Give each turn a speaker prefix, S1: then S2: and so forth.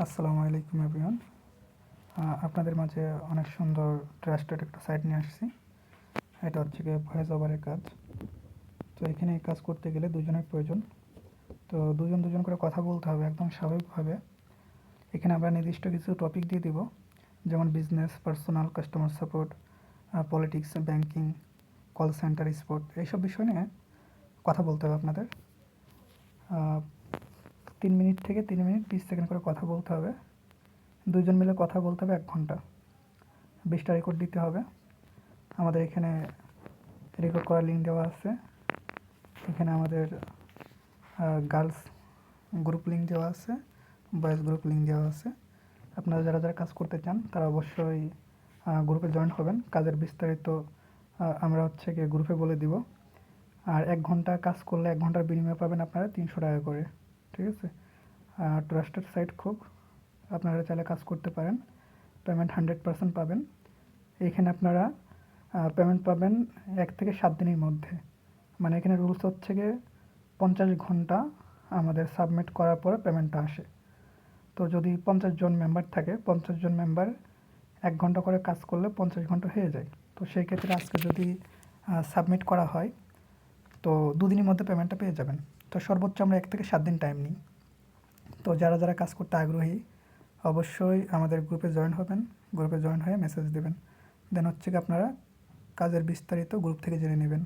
S1: আসসালামু আলাইকুম এভরিওয়ান। আপনাদের মাঝে অনেক সুন্দর ট্রাস্টেড একটা সাইট নিয়ে আসছি। এটা হচ্ছে গিয়ে ভয়েস ওভারের কাজ। তো এখানে এই কাজ করতে গেলে দুজনের প্রয়োজন। তো দুজন করে কথা বলতে হবে একদম স্বাভাবিকভাবে। এখানে আমরা নির্দিষ্ট কিছু টপিক দিয়ে দিব, যেমন business, personal, customer support, politics, banking, call centre, sport, এইসব বিষয় নিয়ে কথা বলতে হবে আপনাদের। 3 মিনিট থেকে 3 মিনিট 20 সেকেন্ড করে কথা বলতে হবে। দুইজন মিলে কথা বলতে হবে 1 ঘন্টা। 20টা রেকর্ড দিতে হবে। আমাদের এখানে রেকর্ড করার লিঙ্ক দেওয়া আছে। এখানে আমাদের গার্লস গ্রুপ লিঙ্ক দেওয়া আছে, বয়েজ গ্রুপ লিঙ্ক দেওয়া আছে। আপনারা যারা যারা কাজ করতে চান তারা অবশ্যই গ্রুপে জয়েন হবেন। কাজের বিস্তারিত আমরা হচ্ছে গিয়ে গ্রুপে বলে দিব। আর 1 ঘন্টা কাজ করলে 1 ঘন্টার বিনিময়ে পাবেন আপনারা 300 টাকা করে। ঠিক আছে? ট্রাস্টেড সাইট খুব, আপনারা চাইলে কাজ করতে পারেন। পেমেন্ট 100% পাবেন। এইখানে আপনারা পেমেন্ট পাবেন 1 থেকে 7 দিনের মধ্যে। মানে এখানে রুলস হচ্ছে গিয়ে 50 ঘন্টা আমাদের সাবমিট করার পরে পেমেন্টটা আসে। তো যদি 50 জন মেম্বার থাকে, 50 জন মেম্বার 1 ঘন্টা করে কাজ করলে 50 ঘন্টা হয়ে যায়। তো সেই ক্ষেত্রে আজকে যদি সাবমিট করা হয় তো 2 দিনের মধ্যে পেমেন্টটা পেয়ে যাবেন। তো সর্বোচ্চ আমরা 1 থেকে 7 দিন টাইম নিই। তো যারা যারা কাজ করতে আগ্রহী অবশ্যই আমাদের গ্রুপে জয়েন হবেন। গ্রুপে জয়েন হয়ে মেসেজ দেবেন। দেন হচ্ছে কি আপনারা কাজের বিস্তারিত গ্রুপ থেকে জেনে নেবেন।